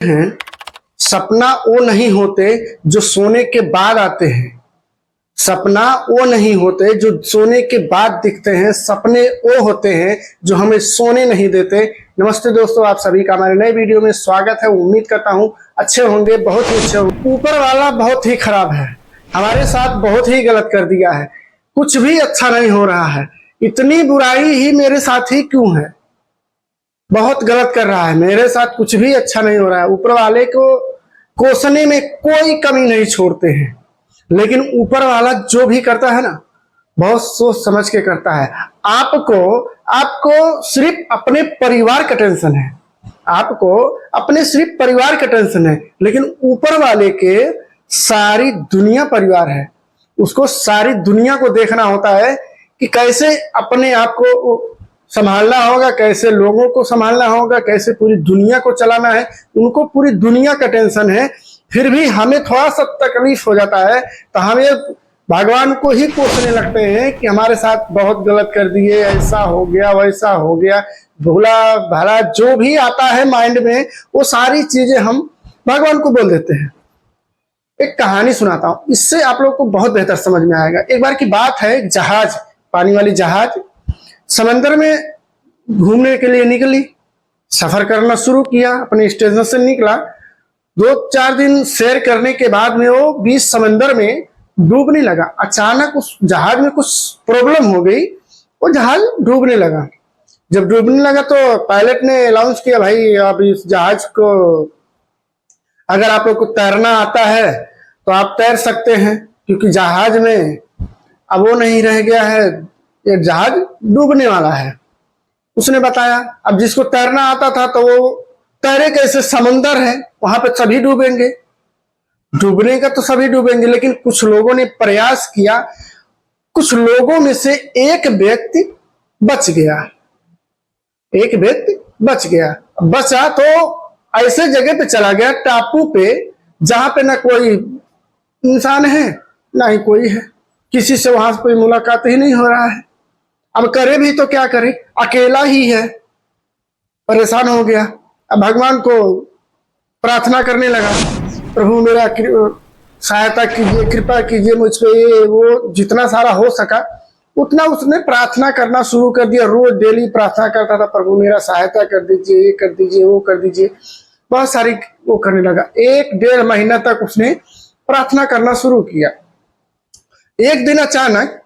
हैं, सपना वो नहीं होते जो सोने के बाद आते हैं। सपना वो नहीं होते जो सोने के बाद दिखते हैं। सपने वो होते हैं जो हमें सोने नहीं देते। नमस्ते दोस्तों, आप सभी का हमारे नए वीडियो में स्वागत है। उम्मीद करता हूँ अच्छे होंगे, बहुत ही अच्छे होंगे। ऊपर वाला बहुत ही खराब है, हमारे साथ बहुत ही गलत कर दिया है। कुछ भी अच्छा नहीं हो रहा है। इतनी बुराई ही मेरे साथ ही क्यों है? बहुत गलत कर रहा है मेरे साथ, कुछ भी अच्छा नहीं हो रहा है। ऊपर वाले को कोसने में कोई कमी नहीं छोड़ते हैं, लेकिन ऊपर वाला जो भी करता है ना, बहुत सोच समझ के करता है। आपको आपको सिर्फ अपने परिवार का टेंशन है, आपको अपने सिर्फ परिवार का टेंशन है, लेकिन ऊपर वाले के सारी दुनिया परिवार है। उसको सारी दुनिया को देखना होता है कि कैसे अपने आप को संभालना होगा, कैसे लोगों को संभालना होगा, कैसे पूरी दुनिया को चलाना है। उनको पूरी दुनिया का टेंशन है, फिर भी हमें थोड़ा सा तकलीफ हो जाता है तो हमें भगवान को ही कोसने लगते हैं कि हमारे साथ बहुत गलत कर दिए, ऐसा हो गया, वैसा हो गया। भोला भाला जो भी आता है माइंड में, वो सारी चीजें हम भगवान को बोल देते हैं। एक कहानी सुनाता हूँ, इससे आप लोग को बहुत बेहतर समझ में आएगा। एक बार की बात है, एक जहाज, पानी वाली जहाज समंदर में घूमने के लिए निकली। सफर करना शुरू किया, अपने स्टेशन से निकला। 2-4 दिन सैर करने के बाद में वो बीच समंदर में डूबने लगा। अचानक उस जहाज में कुछ प्रॉब्लम हो गई, वो जहाज डूबने लगा। जब डूबने लगा तो पायलट ने अनाउंस किया, भाई अब इस जहाज को, अगर आप लोग को तैरना आता है तो आप तैर सकते हैं, क्योंकि जहाज में अब वो नहीं रह गया है, ये जहाज डूबने वाला है। उसने बताया। अब जिसको तैरना आता था तो वो तैरे कैसे, समंदर है, वहां पे सभी डूबेंगे। डूबने का तो सभी डूबेंगे, लेकिन कुछ लोगों ने प्रयास किया। कुछ लोगों में से एक व्यक्ति बच गया। एक व्यक्ति बच गया, बचा तो ऐसे जगह पे चला गया, टापू पे, जहां पे ना कोई इंसान है ना ही कोई है, किसी से वहां से कोई मुलाकात ही नहीं हो रहा है। अब करे भी तो क्या करे, अकेला ही है। परेशान हो गया। अब भगवान को प्रार्थना करने लगा, प्रभु मेरा सहायता कीजिए, कृपा कीजिए मुझ पे। ये वो जितना सारा हो सका उतना उसने प्रार्थना करना शुरू कर दिया। रोज डेली प्रार्थना करता था, प्रभु मेरा सहायता कर दीजिए, ये कर दीजिए, वो कर दीजिए। बहुत सारी वो करने लगा। 1-1.5 महीना तक उसने प्रार्थना करना शुरू किया। एक दिन अचानक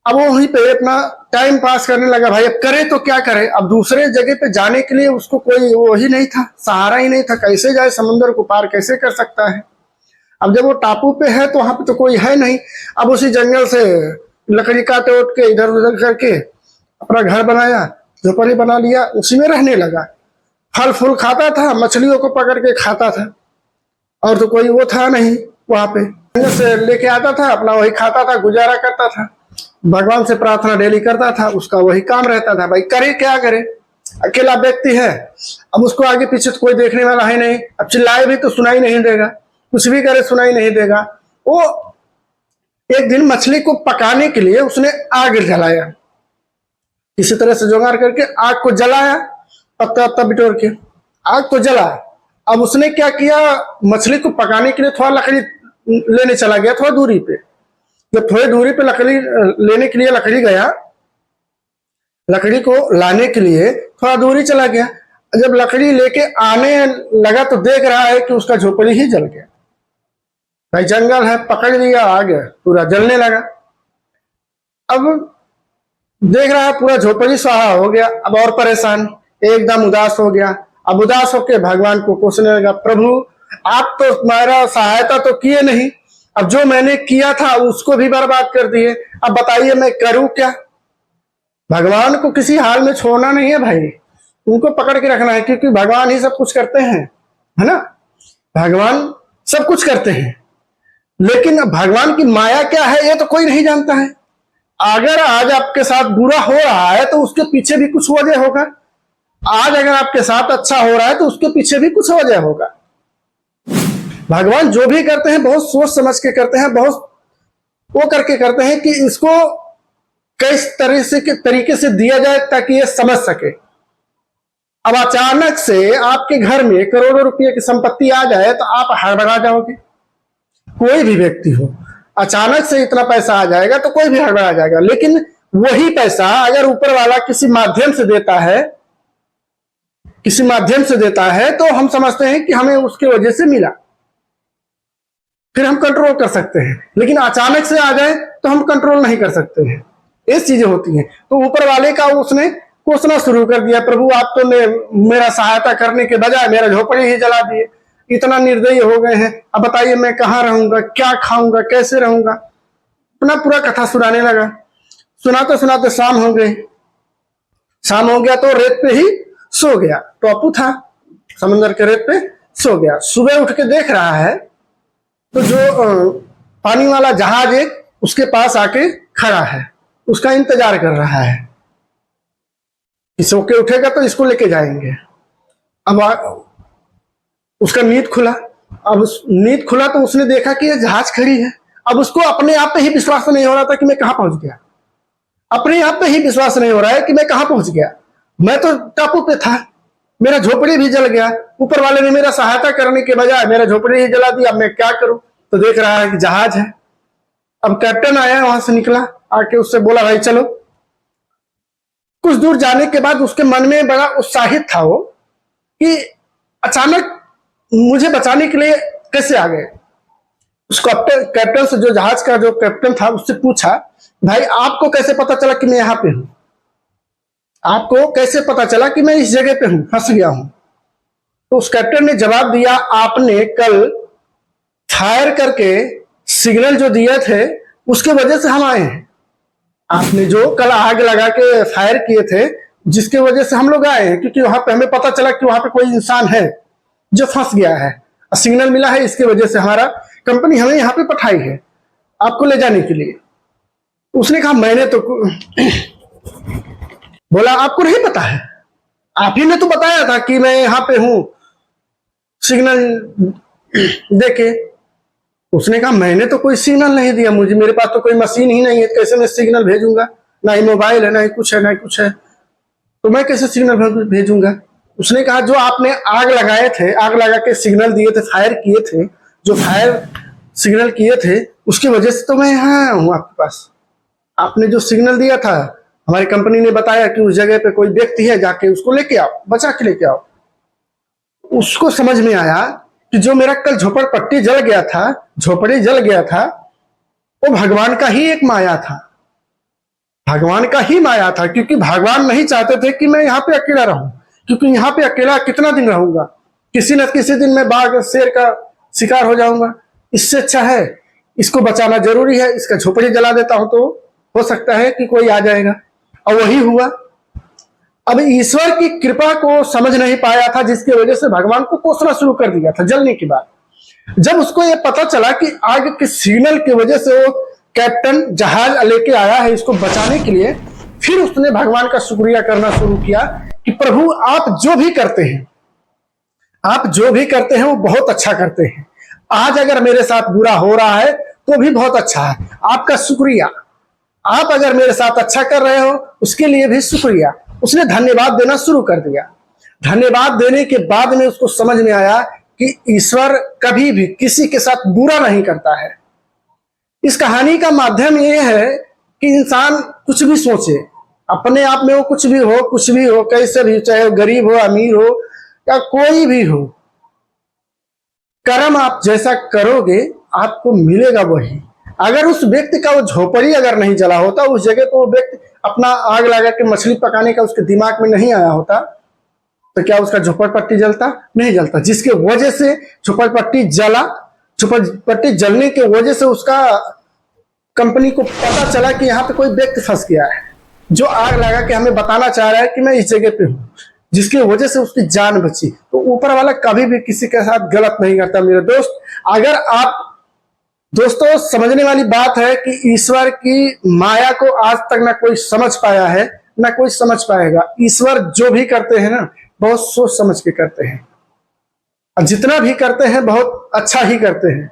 अब वो वहीं पे अपना टाइम पास करने लगा। भाई अब करे तो क्या करे, अब दूसरे जगह पे जाने के लिए उसको कोई वो ही नहीं था, सहारा ही नहीं था। कैसे जाए, समंदर को पार कैसे कर सकता है? अब जब वो टापू पे है तो वहां पे तो कोई है नहीं। अब उसी जंगल से लकड़ी काटे उठ के इधर उधर करके अपना घर बनाया, झोपड़ी बना लिया, उसी में रहने लगा। फल फूल खाता था, मछलियों को पकड़ के खाता था, और तो कोई वो था नहीं वहां पे। जंगल से लेके आता था, अपना वही खाता था, गुजारा करता था। भगवान से प्रार्थना डेली करता था, उसका वही काम रहता था। भाई करे क्या करे, अकेला व्यक्ति है, अब उसको आगे पीछे तो कोई देखने वाला है नहीं। अब चिल्लाए भी तो सुनाई नहीं देगा, कुछ भी करे सुनाई नहीं देगा। वो एक दिन मछली को पकाने के लिए उसने आग जलाया, किसी तरह से जुगाड़ करके आग को जलाया, पत्ता पत्ता बिटोर के आग को जला। अब उसने क्या किया, मछली को पकाने के लिए थोड़ा लकड़ी लेने चला गया, थोड़ा दूरी पे। जब थोड़ी दूरी पे लकड़ी लेने के लिए लकड़ी गया, लकड़ी को लाने के लिए थोड़ा दूरी चला गया। जब लकड़ी लेके आने लगा तो देख रहा है कि उसका झोपड़ी ही जल गया। भाई जंगल है, पकड़ लिया, आ गया, पूरा जलने लगा। अब देख रहा है पूरा झोपड़ी स्वाहा हो गया। अब और परेशान, एकदम उदास हो गया। अब उदास होकर भगवान को कोसने लगा, प्रभु आप तो हमारा सहायता तो किए नहीं, अब जो मैंने किया था उसको भी बर्बाद कर दिए। अब बताइए मैं करूं क्या? भगवान को किसी हाल में छोड़ना नहीं है भाई, उनको पकड़ के रखना है, क्योंकि भगवान ही सब कुछ करते हैं, है ना। भगवान सब कुछ करते हैं, लेकिन भगवान की माया क्या है ये तो कोई नहीं जानता है। अगर आज आपके साथ बुरा हो रहा है तो उसके पीछे भी कुछ वजह होगा। आज अगर आपके साथ अच्छा हो रहा है तो उसके पीछे भी कुछ वजह होगा। भगवान जो भी करते हैं बहुत सोच समझ के करते हैं, बहुत वो करके करते हैं कि इसको किस तरह से के तरीके से दिया जाए ताकि ये समझ सके। अब अचानक से आपके घर में करोड़ों रुपए की संपत्ति आ जाए तो आप हड़बड़ा जाओगे। कोई भी व्यक्ति हो, अचानक से इतना पैसा आ जाएगा तो कोई भी हड़बड़ा जाएगा। लेकिन वही पैसा अगर ऊपर वाला किसी माध्यम से देता है, किसी माध्यम से देता है, तो हम समझते हैं कि हमें उसके वजह से मिला, फिर हम कंट्रोल कर सकते हैं। लेकिन अचानक से आ जाए तो हम कंट्रोल नहीं कर सकते हैं, ये चीजें होती हैं। तो ऊपर वाले का उसने कोसना शुरू कर दिया, प्रभु आप तो मेरा सहायता करने के बजाय मेरा झोपड़ी ही जला दिए, इतना निर्दयी हो गए हैं। अब बताइए मैं कहाँ रहूंगा, क्या खाऊंगा, कैसे रहूंगा। अपना पूरा कथा सुनाने लगा। सुनाते सुनाते शाम हो गई। शाम हो गया तो रेत पे ही सो गया। टापू था, समंदर के रेत पे सो गया। सुबह उठ के देख रहा है तो जो पानी वाला जहाज एक उसके पास आके खड़ा है, उसका इंतजार कर रहा है कि सो के उठेगा तो इसको लेके जाएंगे। अब उसका नींद खुला। अब नींद खुला तो उसने देखा कि ये जहाज खड़ी है। अब उसको अपने आप पे ही विश्वास नहीं हो रहा था कि मैं कहां पहुंच गया। अपने आप पे ही विश्वास नहीं हो रहा है कि मैं कहां पहुंच गया। मैं तो टापू पे था, मेरा झोपड़ी भी जल गया, ऊपर वाले ने मेरा सहायता करने के बजाय मेरा झोपड़ी ही जला दिया। अब मैं क्या करूं। तो देख रहा है कि जहाज है। अब कैप्टन आया, वहां से निकला, आके उससे बोला भाई चलो। कुछ दूर जाने के बाद उसके मन में बड़ा उत्साहित था वो कि अचानक मुझे बचाने के लिए कैसे आ गए। उस कैप्टन से, जो जहाज का जो कैप्टन था, उससे पूछा भाई आपको कैसे पता चला कि मैं यहां पे हूं, आपको कैसे पता चला कि मैं इस जगह पे हूं, फंस गया हूं। तो उस कैप्टन ने जवाब दिया आपने कल फायर करके सिग्नल जो दिए थे उसके वजह से हम आए हैं। आपने जो कल आग लगा के फायर किए थे जिसके वजह से हम लोग आए हैं, क्योंकि वहां पे हमें पता चला कि वहां पे कोई इंसान है जो फंस गया है, सिग्नल मिला है, इसके वजह से हमारा कंपनी हमें यहाँ पे पठाई है आपको ले जाने के लिए। उसने कहा मैंने तो बोला आपको नहीं पता है, आप ही ने तो बताया था कि मैं यहाँ पे हूं सिग्नल देके। उसने कहा मैंने तो कोई सिग्नल नहीं दिया, मुझे, मेरे पास तो कोई मशीन ही नहीं है, कैसे मैं सिग्नल भेजूंगा, ना ही मोबाइल है, ना ही कुछ है, ना ही कुछ है, तो मैं कैसे सिग्नल भेजूंगा। उसने कहा जो आपने आग लगाए थे, आग लगा के सिग्नल दिए थे, फायर किए थे, जो फायर सिग्नल किए थे उसकी वजह से तो मैं यहाँ आया हूँ आपके पास। आपने जो सिग्नल दिया था, हमारी कंपनी ने बताया कि उस जगह पे कोई व्यक्ति है, जाके उसको लेके आओ, बचा के लेके आओ। उसको समझ में आया कि जो मेरा कल झोपड़पट्टी जल गया था, झोपड़ी जल गया था, वो भगवान का ही एक माया था, भगवान का ही माया था। क्योंकि भगवान नहीं चाहते थे कि मैं यहाँ पे अकेला रहूं, क्योंकि यहाँ पे अकेला कितना दिन रहूंगा, किसी न किसी दिन मैं बाघ शेर का शिकार हो जाऊंगा। इससे अच्छा है इसको बचाना जरूरी है, इसका झोपड़ी जला देता हूं तो हो सकता है कि कोई आ जाएगा। और वही हुआ। अब ईश्वर की कृपा को समझ नहीं पाया था, जिसकी वजह से भगवान को कोसना शुरू कर दिया था जलने के बाद। जब उसको यह पता चला कि आग के सिग्नल की वजह से वो कैप्टन जहाज लेके आया है इसको बचाने के लिए, फिर उसने भगवान का शुक्रिया करना शुरू किया कि प्रभु आप जो भी करते हैं, आप जो भी करते हैं वो बहुत अच्छा करते हैं। आज अगर मेरे साथ बुरा हो रहा है तो भी बहुत अच्छा है, आपका शुक्रिया। आप अगर मेरे साथ अच्छा कर रहे हो उसके लिए भी शुक्रिया। उसने धन्यवाद देना शुरू कर दिया। धन्यवाद देने के बाद में उसको समझ में आया कि ईश्वर कभी भी किसी के साथ बुरा नहीं करता है। इस कहानी का माध्यम यह है कि इंसान कुछ भी सोचे, अपने आप में वो कुछ भी हो, कैसे भी, चाहे वो गरीब हो, अमीर हो या कोई भी हो, कर्म आप जैसा करोगे आपको मिलेगा वही। अगर उस व्यक्ति का वो झोपड़ी अगर नहीं जला होता उस जगह, तो वो व्यक्ति अपना आग लगा के मछली पकाने का उसके दिमाग में नहीं आया होता, तो क्या उसका झोपड़पट्टी जलता? नहीं जलता। जिसके वजह से झोपड़पट्टी जला, झोपड़पट्टी जलने के वजह से उसका कंपनी को पता चला कि यहाँ पे कोई व्यक्ति फंस गया है जो आग लगा के हमें बताना चाह रहा है कि मैं इस जगह पे हूँ, जिसकी वजह से उसकी जान बची। तो ऊपर वाला कभी भी किसी के साथ गलत नहीं करता मेरे दोस्त। अगर आप दोस्तों, समझने वाली बात है कि ईश्वर की माया को आज तक ना कोई समझ पाया है ना कोई समझ पाएगा। ईश्वर जो भी करते हैं ना बहुत सोच समझ के करते हैं, और जितना भी करते हैं बहुत अच्छा ही करते हैं,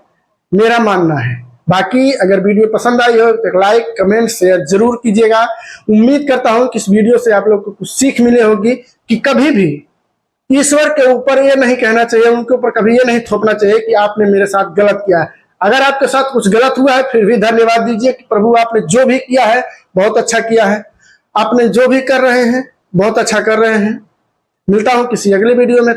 मेरा मानना है। बाकी अगर वीडियो पसंद आई हो तो लाइक कमेंट शेयर जरूर कीजिएगा। उम्मीद करता हूं कि इस वीडियो से आप लोग को कुछ सीख मिले होगी कि कभी भी ईश्वर के ऊपर ये नहीं कहना चाहिए, उनके ऊपर कभी ये नहीं थोपना चाहिए कि आपने मेरे साथ गलत किया है। अगर आपके साथ कुछ गलत हुआ है फिर भी धन्यवाद दीजिए कि प्रभु आपने जो भी किया है बहुत अच्छा किया है, आपने जो भी कर रहे हैं बहुत अच्छा कर रहे हैं। मिलता हूं किसी अगले वीडियो में।